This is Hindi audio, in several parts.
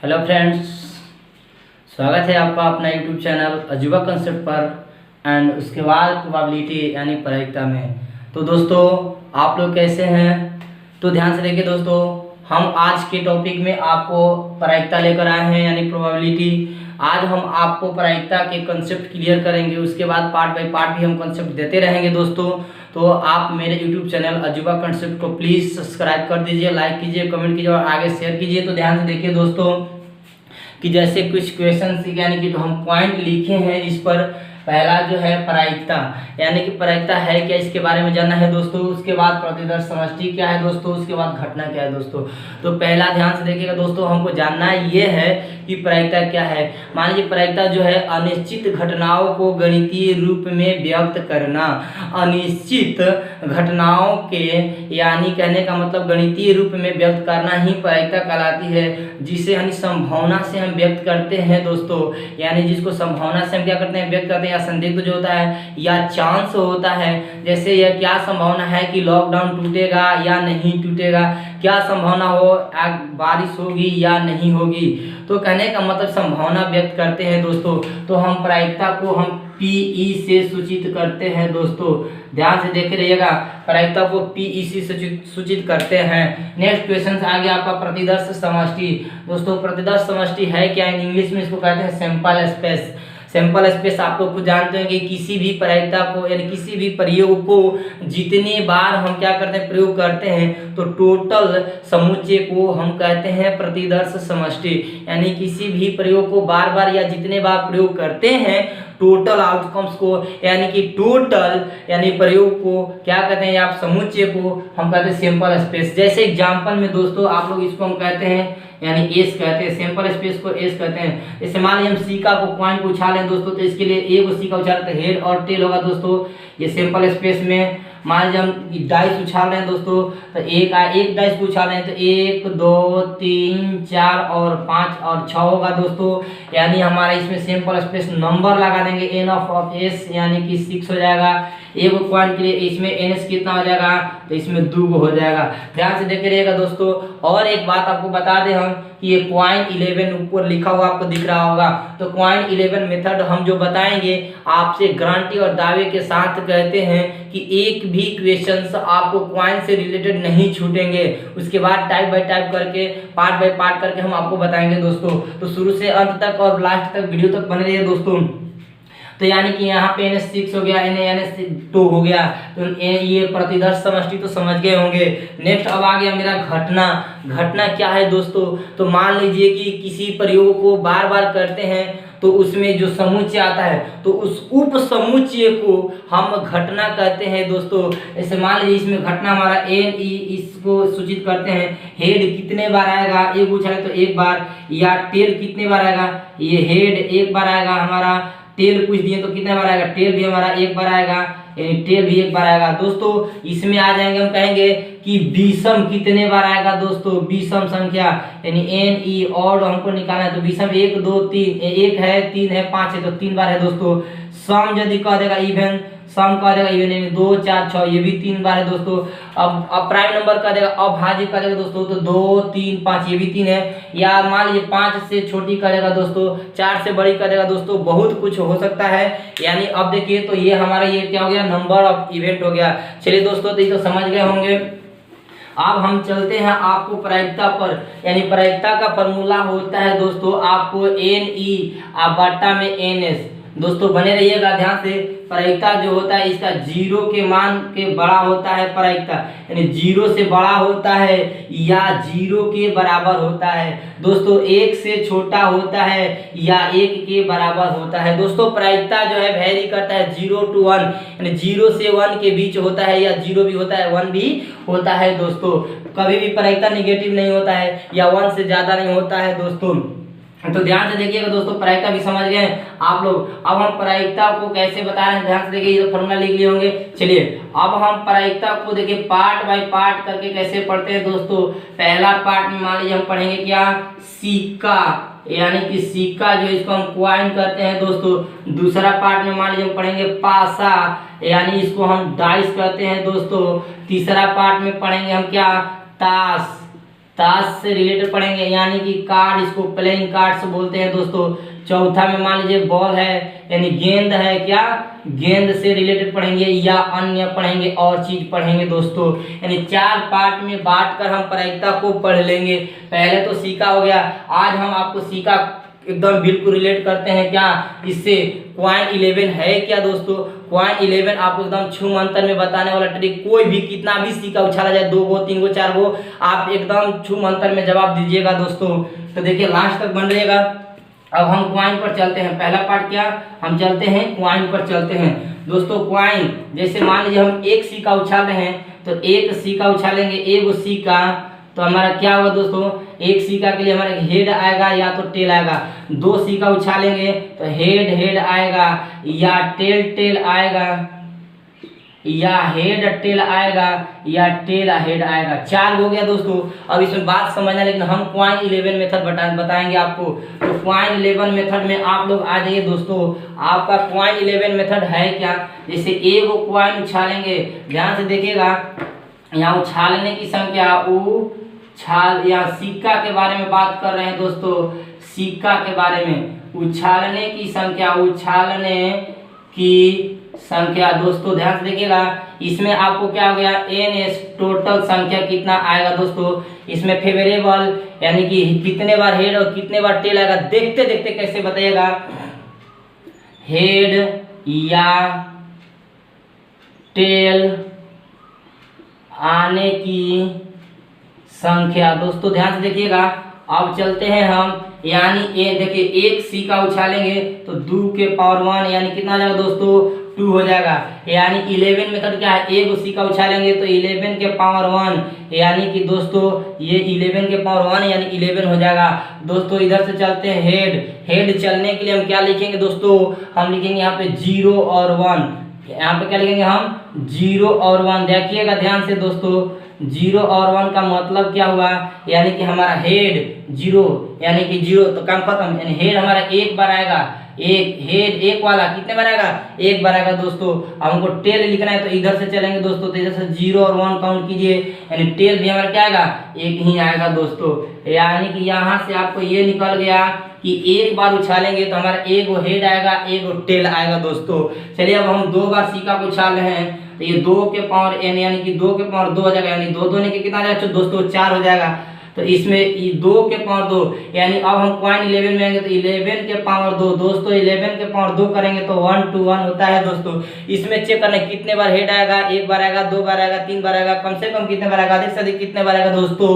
हेलो फ्रेंड्स, स्वागत है आपका अपना यूट्यूब चैनल अजूबा कंसेप्ट पर एंड उसके बाद प्रोबेबिलिटी यानी प्रायिकता में। तो दोस्तों, आप लोग कैसे हैं? तो ध्यान से देखिए दोस्तों, हम आज के टॉपिक में आपको प्रायिकता लेकर आए हैं यानी प्रोबेबिलिटी। आज हम आपको प्रायिकता के कंसेप्ट क्लियर करेंगे, उसके बाद पार्ट बाय पार्ट भी हम कंसेप्ट देते रहेंगे दोस्तों। तो आप मेरे यूट्यूब चैनल अजूबा कंसेप्ट को प्लीज़ सब्सक्राइब कर दीजिए, लाइक कीजिए, कमेंट कीजिए और आगे शेयर कीजिए। तो ध्यान से देखिए दोस्तों कि जैसे कुछ क्वेश्चन यानी कि जो हम पॉइंट लिखे हैं इस पर, पहला जो है प्रायिकता यानी कि प्रायिकता है क्या, इसके बारे में जानना है दोस्तों। उसके बाद प्रतिदर्श समष्टि क्या है दोस्तों, उसके बाद घटना क्या है दोस्तों। तो पहला ध्यान से देखिएगा दोस्तों, हमको जानना ये है कि प्रायिकता क्या है। मान लीजिए प्रायिकता जो है अनिश्चित घटनाओं को गणितीय रूप में व्यक्त करना। अनिश्चित घटनाओं के यानी कहने का मतलब गणितीय रूप में व्यक्त करना ही प्रायिकता कहलाती है, जिसे हम संभावना से हम व्यक्त करते हैं दोस्तों। यानी जिसको संभावना से हम क्या करते हैं, व्यक्त करते हैं, या संदिग्ध जो होता है या चांस होता है। जैसे यह क्या संभावना है कि लॉकडाउन टूटेगा या नहीं टूटेगा, क्या संभावना हो बारिश होगी या नहीं होगी। तो कहने का मतलब संभावना व्यक्त करते हैं दोस्तों। तो हम प्रायिकता को हम PE से सूचित करते हैं दोस्तों। ध्यान से देखे रहिएगा, प्रायिकता को PE से सूचित करते हैं। नेक्स्ट क्वेश्चन आ गया आपका प्रतिदर्श समष्टि। दोस्तों प्रतिदर्श समष्टि है क्या, इन इंग्लिश में इसको कहते हैं सैंपल स्पेस। सैंपल स्पेस आप लोग कुछ जानते हैं कि किसी भी प्रायिकता को यानी किसी भी प्रयोग को जितने बार हम क्या करते हैं, प्रयोग करते हैं, तो टोटल समुच्चय को हम कहते हैं प्रतिदर्श समष्टि। यानी किसी भी प्रयोग को बार बार या जितने बार प्रयोग करते हैं, टोटल आउटकम्स को यानी कि टोटल यानी प्रयोग को क्या कहते हैं, आप समुच्चय को हम कहते हैं सैंपल स्पेस। जैसे एग्जांपल में दोस्तों आप लोग इसको हम कहते हैं यानी एस कहते हैं, सैंपल स्पेस को एस कहते हैं। जैसे मान लीजिए हम सिक्का को कॉइन को उछालें दोस्तों, तो इसके लिए एक सिक्का उछालें तो हेड और टेल होगा दोस्तों, ये सैंपल स्पेस में। मान लीजिए हम डाइस उछाल रहे हैं दोस्तों, तो एक डाइस को उछाल रहे हैं तो 1 2 3 4 और 5 और 6 होगा दोस्तों। यानी हमारा इसमें सैंपल स्पेस नंबर लगा देंगे, n ऑफ s यानी कि 6 हो जाएगा। एक पॉइंट के लिए इसमें ns कितना हो जाएगा, तो इसमें 2 हो जाएगा। ध्यान से देखे रहिएगा दोस्तों। और एक बात आपको बता दें हम कि ये क्वाइन 11 ऊपर लिखा हुआ आपको दिख रहा होगा, तो क्वाइन 11 मेथड हम जो बताएंगे आपसे गारंटी और दावे के साथ कहते हैं कि एक भी क्वेश्चंस आपको क्वाइन से रिलेटेड नहीं छूटेंगे। उसके बाद टाइप बाय टाइप करके, पार्ट बाय पार्ट करके हम आपको बताएंगे दोस्तों। तो शुरू से अंत तक और लास्ट तक वीडियो तक बने रहिए दोस्तों। तो यानी कि यहाँ पे NS6 हो गया, NS2 हो गया, तो ये प्रतिदर्श समष्टि तो समझ गए होंगे। नेक्स्ट अब आ गया मेरा घटना। घटना क्या है दोस्तों, तो मान लीजिए कि किसी प्रयोग को बार बार करते हैं तो उसमें जो समुच्चय आता है तो उस उप समुच्चय को हम घटना कहते हैं दोस्तों। ऐसे मान लीजिए इसमें घटना हमारा NE इसको सूचित करते हैं। हेड कितने बार आएगा, एक उछाले तो एक बार, या टेल कितने बार आएगा, ये हेड एक बार आएगा हमारा, टेल पूछ दिए तो कितने बार आएगा, टेल भी हमारा एक बार आएगा, यानी टेल भी एक बार आएगा दोस्तों। इसमें आ जाएंगे हम कहेंगे कि विषम कितने बार आएगा दोस्तों, विषम संख्या यानी NE और हमको निकालना है तो विषम 1 2 3, 1 है 3 है 5 है तो 3 बार है दोस्तों। सम यदि कह देगा इवन, सम कह देगा इवन यानी 2 4 6, ये भी 3 बार है दोस्तों। अब प्राइम नंबर कह देगा, अभाज्य कह देगा दोस्तों, तो 2 3 5 ये भी 3 है। या मान लीजिए 5 से छोटी कह देगा दोस्तों, 4 से बड़ी कह देगा दोस्तों, बहुत कुछ हो सकता है। यानी अब देखिए तो ये हमारा ये क्या हो गया, नंबर ऑफ इवेंट हो गया। चलिए दोस्तों, तो ये तो समझ गए होंगे। अब हम चलते हैं आपको प्रायिकता पर। यानी प्रायिकता का फॉर्मूला होता है दोस्तों आपको NE बटा में NS। दोस्तों बने रहिएगा ध्यान से। प्रायिकता जो होता है इसका 0 के मान के बड़ा होता है प्रायिकता, यानी 0 से बड़ा होता है या 0 के बराबर होता है दोस्तों। 1 से छोटा होता है या 1 के बराबर होता है दोस्तों। प्रायिकता जो है वेरी करता है 0 to 1, यानी 0 से 1 के बीच होता है, या 0 भी होता है 1 भी होता है दोस्तों। कभी भी प्रायिकता निगेटिव नहीं होता है या 1 से ज्यादा नहीं होता है दोस्तों। तो ध्यान से देखिएगा दोस्तों, प्रायिकता भी समझ गए आप लोग। अब हम प्रायिकता को कैसे बता रहे हैं, ध्यान से देखिए, ये तो फॉर्मूला लिख लिए होंगे। चलिए अब हम प्रायिकता को देखिए पार्ट बाय पार्ट करके कैसे पढ़ते हैं दोस्तों। पहला पार्ट में मान लीजिए हम पढ़ेंगे क्या, सिक्का, यानी कि सिक्का जो इसको हम क्वाइन कहते हैं दोस्तों। दूसरा पार्ट में मान लीजिए हम पढ़ेंगे पासा, यानी इसको हम डाइस कहते हैं दोस्तों। तीसरा पार्ट में पढ़ेंगे हम क्या, ताश, ताश से रिलेटेड पढ़ेंगे, यानी कि कार्ड, इसको प्लेइंग कार्ड्स बोलते हैं दोस्तों। चौथा में मान लीजिए बॉल है, यानी गेंद है, क्या गेंद से रिलेटेड पढ़ेंगे या अन्य पढ़ेंगे और चीज पढ़ेंगे दोस्तों। यानी 4 पार्ट में बांट कर हम प्रायिकता को पढ़ लेंगे। पहले तो सीका हो गया, आज हम आपको सीका एकदम बिल्कुल रिलेट करते हैं क्या इससे। क्वाइन 11 है क्या दोस्तों, क्वाइन 11 आपको एकदम छू मंतर में बताने वाला ट्रिक। कोई भी कितना भी सीका उछाला जाए, 2 गो 3 गो 4 गो, आप एकदम छू मंतर में जवाब दीजिएगा दोस्तों। तो देखिए लास्ट तक बन रहेगा। अब हम क्वाइन पर चलते हैं। पहला पार्ट क्या, हम चलते हैं क्वाइन पर चलते हैं दोस्तों। क्वाइन जैसे मान लीजिए हम एक सिक्का उछाल रहे हैं, तो एक सिक्का उछालेंगे, एक सिक्का, तो हमारा क्या होगा दोस्तों, एक सिक्का के लिए हमारा हेड आएगा या तो टेल आएगा। 2 सिक्का उछालेंगे तो हेड आएगा या टेल आएगा, या हेड टेल आएगा या टेल हेड आएगा। 4 हो गया दोस्तों। अब इसमें बात समझना, लेकिन हम क्वाइन 11 मेथड बताएंगे आपको। तो क्वाइन 11 मेथड में आप लोग आ जाइए दोस्तों। आपका क्वाइन 11 मेथड है क्या, जैसे एक क्वाइन उछालेंगे, ध्यान से देखिएगा, यहाँ उछालने की संख्या, यहाँ सिक्का के बारे में बात कर रहे हैं दोस्तों। सिक्का के बारे में उछालने की संख्या दोस्तों, ध्यान से देखिएगा। इसमें आपको क्या हो गया, एन टोटल संख्या कितना आएगा दोस्तों। इसमें फेवरेबल यानी कि कितने बार हेड और कितने बार टेल आएगा, देखते देखते कैसे बताइएगा। हेड या टेल आने की संख्या दोस्तों, ध्यान से देखिएगा। अब चलते हैं हम, यानी ये देखिए एक सिक्का उछालेंगे तो 2 के पावर 1 यानी कितना आ जाएगा दोस्तों, 2 हो जाएगा। यानी 11 मेथड क्या है, एक सिक्का उछालेंगे तो 11 के पावर 1 यानी कि दोस्तों ये 11 के पावर 1 यानी 11 हो जाएगा दोस्तों। इधर से चलते हैं हेड चलने के लिए हम क्या लिखेंगे दोस्तों, हम लिखेंगे यहाँ पे 0 और 1। यहाँ पे क्या लिखेंगे हम, 0 और 1। देखिएगा ध्यान से दोस्तों, 0 और 1 का मतलब क्या हुआ, यानी कि हमारा हेड 0 यानी कि 0 तो काम खत्म। यानी हेड हमारा एक बार आएगा, हेड एक वाला कितने बार आएगा, एक बार आएगा दोस्तों। अब हमको टेल लिखना है तो इधर से चलेंगे दोस्तों, तो इधर से 0 और 1 काउंट कीजिए, यानी टेल भी हमारा क्या आएगा, एक ही आएगा दोस्तों। यानी कि यहाँ से आपको ये निकल गया कि एक बार उछालेंगे तो हमारा एक हेड आएगा, एक टेल आएगा दोस्तों। चलिए अब हम 2 बार सिक्का को उछाल रहे हैं, तो ये 2 के पावर n यानी कि 2 के पावर 2 हो जाएगा, यानी 2 2 के कितना आ जाएगा दोस्तों, 4 हो जाएगा। तो इसमें 2 के पावर 2 यानी अब हम क्वाइन 11 में आएंगे तो 11 के पावर 2 दोस्तों, 11 के पावर 2 करेंगे तो 1 to 1 होता है दोस्तों। इसमें चेक करना कितने बार हेड आएगा, एक बार आएगा, 2 बार आएगा, 3 बार आएगा, कम से कम कितने बार आएगा, अधिक से अधिक कितने बार आएगा दोस्तों।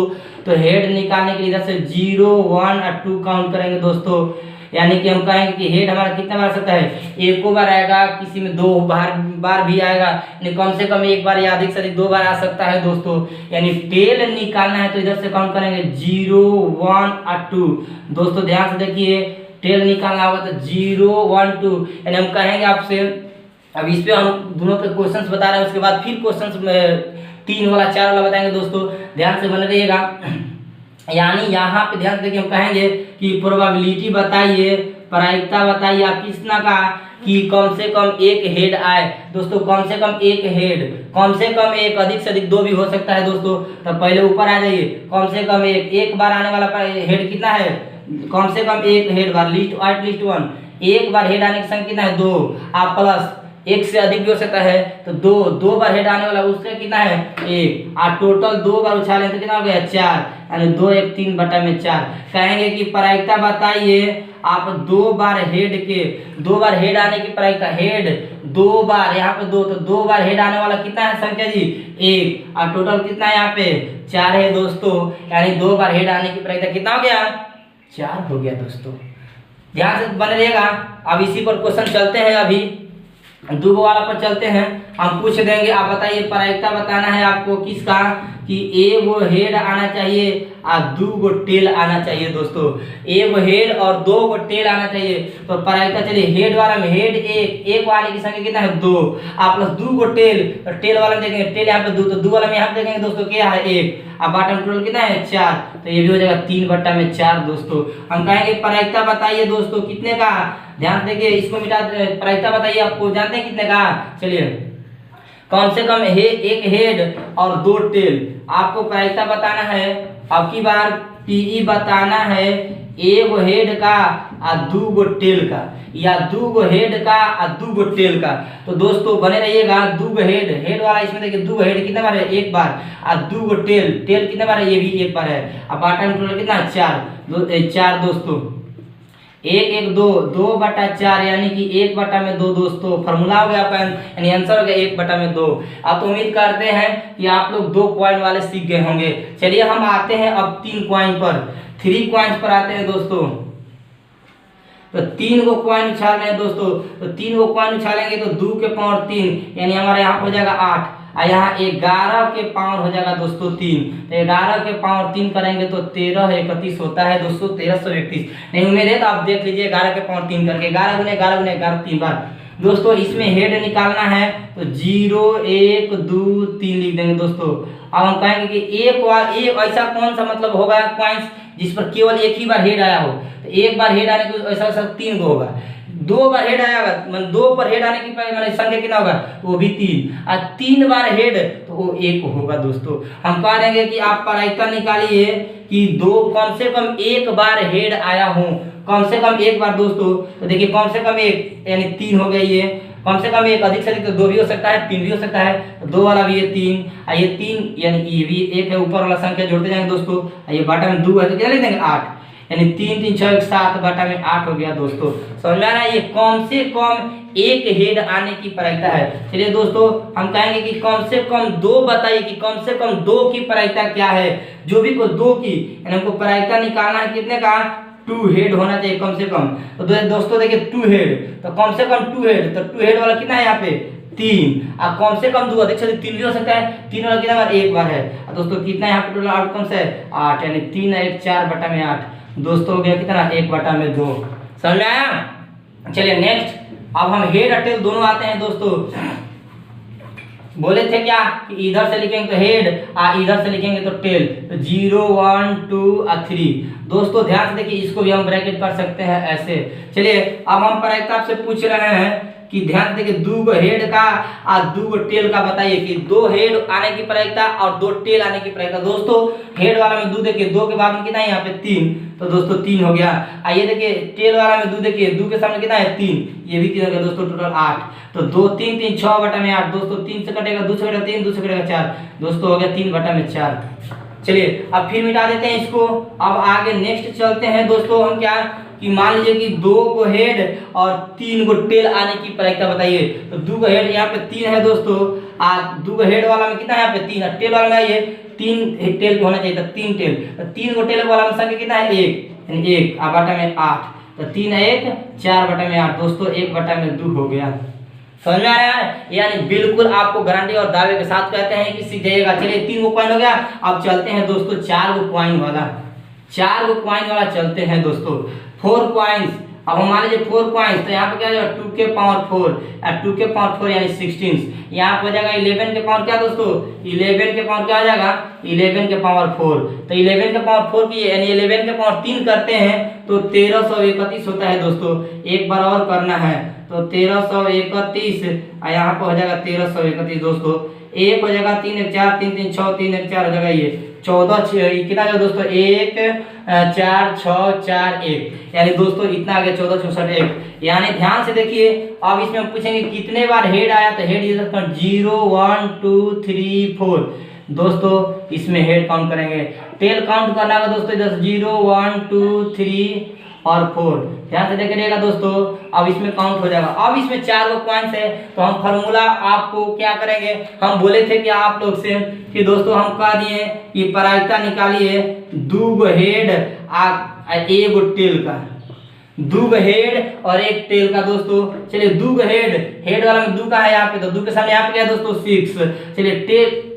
तो हेड निकालने के लिए इधर से 0 1 और 2 काउंट करेंगे दोस्तों। यानी कि हम कहेंगे कि हेड हमारा कितना बार आ सकता है, एक बार आएगा, किसी में 2 बार भी आएगा, यानी कम से कम एक बार या अधिक से अधिक 2 बार आ सकता है दोस्तों। यानी टेल निकालना है तो इधर से काउंट करेंगे 0 1 और 2 दोस्तों। ध्यान से देखिए, टेल निकालना होगा तो 0 1 2, यानी हम कहेंगे आपसे, अब इस पे हम दोनों पे क्वेश्चंस बता रहे हैं, उसके बाद फिर क्वेश्चंस में 3 वाला 4 वाला बताएंगे दोस्तों, ध्यान से बने रहिएगा। यानी यहाँ पे ध्यान देखिए, हम कहेंगे कि प्रोबेबिलिटी बताइए, प्रायिकता बताइए आप किसना का कि कम से कम एक हेड आए दोस्तों, कम से कम एक हेड, कम से कम एक, अधिक से अधिक 2 भी हो सकता है दोस्तों। तो पहले ऊपर आ जाइए, कम से कम एक बार आने वाला हेड कितना है, कम से कम एक हेड बार, लिस्ट 1, एक बार हेड आने की संख्या कितना है 2, आप प्लस एक से अधिक भी हो सकता है तो 2 बार हेड आने वाला उसका कितना है 1, और टोटल 2 बार उछाले तो कितना हो गया 4, यानी 2 1 3 बटा में 4। कहेंगे कि प्रायिकता बताइए आप 2 बार हेड आने की प्रायिकता, हेड 2 बार, यहाँ पे 2 तो 2 बार हेड आने वाला कितना है संख्या जी 1, और टोटल कितना है यहाँ पे 4 है दोस्तों। यानी 2 बार हेड आने की प्रायिकता कितना हो गया 4 हो गया दोस्तों। ध्यान से बने रहेगा। अब इसी पर क्वेश्चन चलते हैं, अभी 2 वाला पर चलते हैं। हम पूछ देंगे, आप बताइए प्रायिकता बताना है आपको किसका, कि एक हेड आना चाहिए और 2 टेल आना चाहिए दोस्तों, एक हेड और 2 टेल आना चाहिए। तो प्रायिकता चलिए, हेड वाला में हेड एक वाले की संख्या कितना है 2, आप प्लस 2 टेल, तो टेल वाला में देखेंगे टेल यहाँ पे 2, तो 2 वाला में यहाँ पे देखेंगे दोस्तों क्या है 1, अब बॉटम टोटल कितना है 4, तो ये भी हो जाएगा 3 बटा में 4 दोस्तों। हम कहेंगे प्रायिकता बताइए दोस्तों कितने का, ध्यान देखिए इसको मिटा, प्रायिकता बताइए आपको जानते हैं कितने का। चलिए कम से कम एक हेड और 2 टेल। आपको प्रायिकता बताना है, अब की बार पीई बताना है, एगो हेड का आ 2 टेल का, या 2 हेड का आ 2 टेल का। तो दोस्तों बने रहिएगा। 2 हेड वाला इसमें देखिए 2 हेड कितने बार है, एक बार, आ 2 टेल कितने बार है, ये भी एक बार है। अब बाटा में टोटल कितना, 4 दोस्तों, 1 1 2 2/4 यानी कि 1/2 दोस्तों। फॉर्मूला हो गया आपका, यानी आंसर हो गया 1/2। अब तो उम्मीद करते हैं कि आप लोग 2 कॉइन वाले सीख गए होंगे। चलिए हम आते हैं अब 3 कॉइन पर, 3 कॉइन्स पर आते हैं दोस्तों। तो 3 गो कॉइन उछाल रहे हैं दोस्तों, तो 3 गो कॉइन उछालेंगे तो 2 के पावर 3 यानी हमारे यहाँ हो जाएगा 8, और यहाँ 11 के पावर हो जाएगा दोस्तों 3। तो 11 के पावर 3 करेंगे तो 13 31 होता है दोस्तों, 1331। नहीं उम्मीद है तो आप देख लीजिए 11 के पावर 3 करके, 11 गुने 11 गुने 11 3 बार दोस्तों। इसमें हेड निकालना है तो 0 1 2 3 लिख देंगे दोस्तों। अब हम कहेंगे कि एक ऐसा कौन सा मतलब होगा कॉइन्स जिस पर केवल एक ही बार हेड आया हो। तो एक बार हेड आने को ऐसा 3 गो होगा। 2 बार हेड आएगा, मतलब 2 पर हेड आने की मतलब संख्या कितना होगा, तो वो भी 3। और 3 बार हेड तो वो 1 होगा दोस्तों। हम कह देंगे कि आप प्रायिकता निकालिए कि कम से कम 1 बार हेड आया हो, कम से कम 1 बार दोस्तों। तो देखिए कम से कम 1 यानी 3 हो गया, ये कम से कम 1, अधिक से अधिक तो 2 भी हो सकता है, 3 भी हो सकता है। तो 2 वाला भी है 3, और ये 3 यानी कि ये भी 1 है, ऊपर वाला संख्या जोड़ते जाएंगे दोस्तों। ये बाटा में 2 है तो क्या लिख देंगे 8, यानी 3 3 6 7 बाटा में 8 हो गया दोस्तों। समझ में आ रहा है, ये कम से कम 1 हेड आने की प्रायिकता है। चलिए दोस्तों हम कहेंगे कि कम से कम 2 बताइए कि कम से कम 2 की प्रायिकता क्या है। जो भी को 2 की यानी हमको प्रायिकता निकालना है, कितने का, 2 हेड होना चाहिए कम से कम। तो दोस्तों देखिए 2 हेड, तो कम से कम 2 हेड, तो 2 हेड वाला कितना है यहाँ पे 3, और कम से कम 2, अधिक से 3 भी हो सकता है। 3 वाला कितना बार, 1 बार है। और दोस्तों कितना यहाँ पे टोटल आउटकम से 8, यानी 3 1 4 बटा में 8 दोस्तों हो गया कितना, 1/2। समझ में आया। चलिए नेक्स्ट, अब हम हेड और टेल दोनों आते हैं दोस्तों। बोले थे क्या कि इधर से लिखेंगे तो हेड, इधर से लिखेंगे तो टेल। तो 0 1 2 और 3 दोस्तों ध्यान से देखिए, इसको भी हम ब्रैकेट कर सकते हैं ऐसे। चलिए अब हम प्रायिकता आपसे पूछ रहे हैं कि ध्यान से देखिए 2 हेड का और 2 टेल का बताइए कि 2 हेड आने की प्रायिकता और 2 टेल आने की प्रायिकता। दोस्तों हेड वाला में 2 देखिए, 2 के बाद में कितना है यहाँ पे 3, तो दोस्तों 3 हो गया। आइए देखिए टेल वाला में 2 देखिए, 2 के सामने कितना है 3, ये भी कितना हो गया दोस्तों टोटल 8। तो 2 3 3 6 बटा में 8 दोस्तों, 3 से कटेगा 2 से कटेगा 3, 2 से कटेगा 4 दोस्तों हो गया 3 बटा में 4। चलिए अब फिर मिटा देते हैं इसको। अब आगे नेक्स्ट चलते हैं दोस्तों हम क्या कि मान लीजिए कि 2 गो हेड और 3 गो टेल आने की प्रायिकता बताइए। तो 2 गो हेड यहाँ पे 3 है दोस्तों, 2 गो हेड वाला में कितना है यहाँ पे 3 है, टेल वाला में ये 3 टेल होना चाहिए, तो 3 टेल। तो 3 गो टेल वाला में संख्या कितना है 1, यानी 1 बटा में 8, तो 3 1 4 बटा में 8 दोस्तों 1/2 हो गया। समझ में आ रहा है, यानी बिल्कुल आपको गारंटी और दावे के साथ कहते हैं कि सीख जाइएगा। चलिए 3 गो कॉइन हो गया, अब चलते हैं दोस्तों 4 गो कॉइन वाला, 4 गो कॉइन वाला चलते हैं दोस्तों। 4 कॉइन्स, अब मान लीजिए 4 कॉइन्स, तो यहाँ पे क्या हो जाएगा 2 के पावर 4, 2 के पावर 4 यानी 16। यहाँ पे हो जाएगा 11 के पावर क्या दोस्तों, 11 के पावर क्या हो जाएगा 11 के पावर 4। तो 11 के पावर 4 की यानी 11 के पावर 3 करते हैं तो 1331 होता है दोस्तों। एक बार और करना है तो 1331, यहाँ पे हो जाएगा 1331 दोस्तों। 1 हो जाएगा 3 1 4 3 3 6 3 1 4 हो जाएगा ये 14 कितना है दोस्तों 1 4 6 4 1, यानी दोस्तों इतना आ गया 14 64 1। यानी ध्यान से देखिए, अब इसमें हम पूछेंगे कितने बार हेड आया, तो हेड इधर 0 1 2 3 4 दोस्तों, इसमें हेड काउंट करेंगे। टेल काउंट करना होगा दोस्तों, इधर 0 1 2 3 और 4 ध्यान से देखिएगा दोस्तों। अब इसमें काउंट हो जाएगा। अब इसमें 4 गो कॉइन्स है, तो हम फार्मूला आपको क्या करेंगे, हम बोले थे कि आप लोग से कि दोस्तों हम कह दिए कि प्रायिकता निकालिए 2 गो हेड एक गो टेल का, 2 गो हेड और 1 टेल का दोस्तों। चलिए 2 गो हेड वाला में 2 का है यहाँ पे, तो 2 के सामने यहाँ पे क्या है दोस्तों 6। चलिए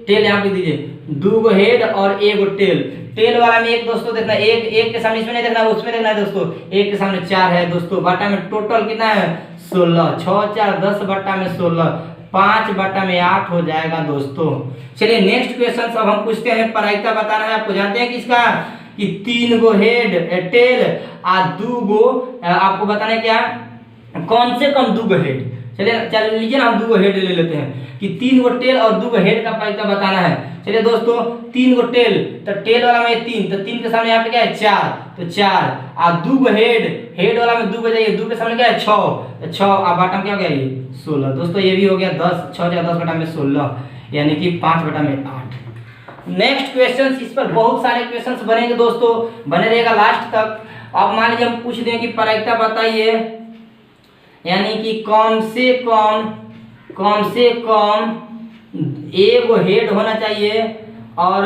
टेल यहाँ पे दीजिए, 2 गो हेड और 1 गो टेल। टेल वाला में एक दोस्तों देखना, एक के सामने इसमें नहीं देखना, उसमें देखना है दोस्तों। 1 के सामने 4 है दोस्तों, बाटा में टोटल कितना है 16, 6 4 10 बटा में 16, 5 बटा में 8 हो जाएगा दोस्तों। चलिए नेक्स्ट क्वेश्चन अब हम पूछते हैं, प्रायिकता बताना है। आपको जानते हैं किसका कि 3 गो हेड टेल और 2 गो आपको बताना है क्या, कम से कम 2 गो हेड। चलिए लीजिए ना, हम 2 हेड ले लेते हैं कि 3 गो टेल और 2 हेड का प्रायिकता बताना है। चलिए दोस्तों 3 गो टेल, तो टेल वाला में 3, तो 3 के सामने यहाँ पे क्या है 4, तो 4 और 2 गो हेड वाला में 2 बजाइए, 2 के सामने क्या है 6, तो 6 और बॉटम क्या हो गया ये 16। दोस्तों ये भी हो गया 10, 6 या 10 बटा में 16 यानी कि 5 बटा में 8। नेक्स्ट क्वेश्चन, इस पर बहुत सारे क्वेश्चंस बनेंगे दोस्तों, बने रहेगा लास्ट तक। अब मान लीजिए हम पूछ दें कि प्रायिकता बताइए, यानी कि कम से कम एक हेड होना चाहिए और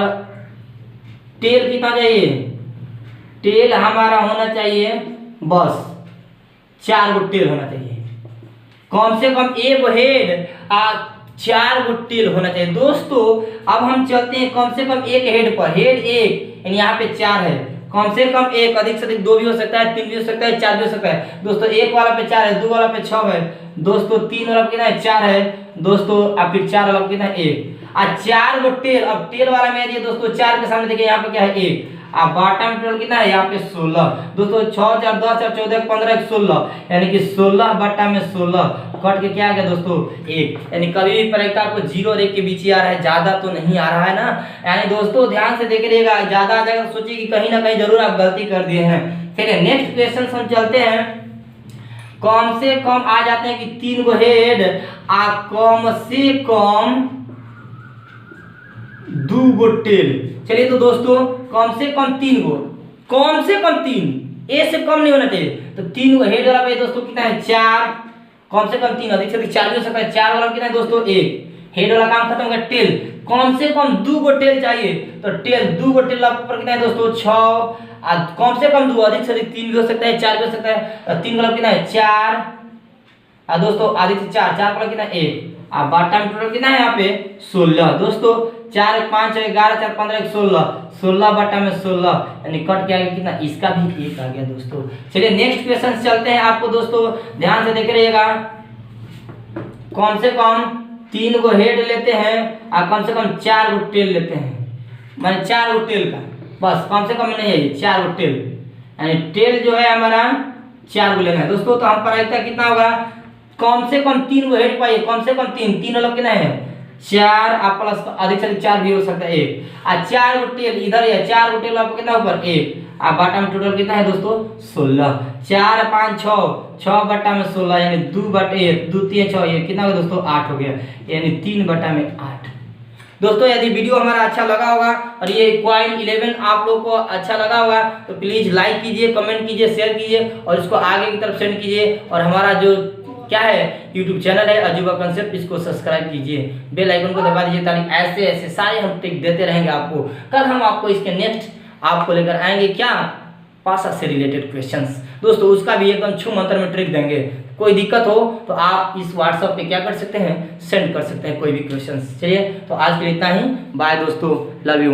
टेल कितना चाहिए, टेल हमारा होना चाहिए बस 4 गो टेल होना चाहिए। कम से कम एक हेड 4 गो टेल होना चाहिए। दोस्तों अब हम चलते हैं कम से कम एक हेड पर, हेड 1 यानी यहाँ पे 4 है, कम से कम एक, अधिक से अधिक 2 भी हो सकता है, 3 भी हो सकता है, 4 भी हो सकता है। दोस्तों 1 वाला पे 4 है, 2 वाला पे 6 है, दोस्तों 3 वाला कितना है 4 है दोस्तों, अब फिर 4 वाला कितना है 1 और 4 गो टेल। अब टेल वाला में आइए दोस्तों, 4 के सामने देखिए यहाँ पे क्या है 1, अब बॉटम टोटल कितना है यहाँ पे 16। दोस्तों 6 4 10 4 14 15 16 यानी कि 16 बटा में 16 कट के क्या आ गया दोस्तों 1। यानी कभी भी प्रायिकता आपको 0 और 1 के बीच ही आ रहा है, ज्यादा तो नहीं आ रहा है ना। यानी दोस्तों ध्यान से देख रहिएगा, ज्यादा आ जाएगा सोचिए कि कहीं ना कहीं जरूर आप गलती कर दिए हैं। चलिए नेक्स्ट क्वेश्चन हम चलते हैं। कम से कम आ जाते हैं कि 3 गो हेड आ कम से कम 2 गो टेल। चलिए तो दोस्तों कम से कम 3 गो, कम से कम 3, ए से कम नहीं होना चाहिए। तो 3 गो हेड वाला पे दोस्तों कितना है 4, कम से कम 3, अधिक से अधिक 4 भी हो सकता है। 4 वाला कितना है दोस्तों 1, हेड वाला काम खत्म हो गया। टेल कम से कम 2 गो टेल चाहिए, तो टेल 2 गो टेल पर कितना है दोस्तों 6, कम से कम 2, अधिक से अधिक 3 भी हो सकता है, 4 भी हो सकता है। 3 वाला कितना है 4 और दोस्तों अधिक से 4 वाला कितना है 1 और बॉटम टोटल कितना है यहाँ पे 16। दोस्तों 4 5 11 4 15 16, 16 बटा में 16 यानी कट के आगे कितना, इसका भी 1 आ गया दोस्तों। चलिए नेक्स्ट क्वेश्चन चलते हैं। आपको दोस्तों ध्यान से देख रहिएगा, कम से कम 3 गो हेड लेते हैं और कम से कम 4 गो टेल लेते हैं, माने 4 गो टेल का, बस कम से कम नहीं है ये 4 गो टेल, यानी टेल जो है हमारा 4 गो लेना है दोस्तों। तो हम प्रायिकता कितना होगा, कम से कम 3 गो हेड पाइए, कम से कम 3 वाला कितना है 4 और प्लस अधिक से अधिक 4 भी हो सकता है 1 और 4 गो टेल इधर है, 4 गो टेल आपको कितना ऊपर 1 और बॉटम टोटल कितना है दोस्तों 16। 4 5 6 बटा में 16 यानी 2 बटे 2 3 6 ये कितना हो दोस्तों 8 हो गया, यानी 3 बटा में 8। दोस्तों यदि वीडियो हमारा अच्छा लगा होगा और ये क्वाइन 11 आप लोग को अच्छा लगा होगा तो प्लीज लाइक कीजिए, कमेंट कीजिए, शेयर कीजिए और इसको आगे की तरफ सेंड कीजिए। और हमारा जो क्या है यूट्यूब चैनल है अजूबा कंसेप्ट, इसको सब्सक्राइब कीजिए, बेल आइकन को दबा दीजिए ताकि ऐसे ऐसे सारे हम ट्रिक देते रहेंगे आपको। कल हम आपको इसके नेक्स्ट आपको लेकर आएंगे क्या, पासा से रिलेटेड क्वेश्चंस दोस्तों, उसका भी एकदम छू मंत्र में ट्रिक देंगे। कोई दिक्कत हो तो आप इस व्हाट्सएप पे क्या कर सकते हैं, सेंड कर सकते हैं कोई भी क्वेश्चंस। चलिए तो आज के लिए इतना ही, बाय दोस्तों, लव यू।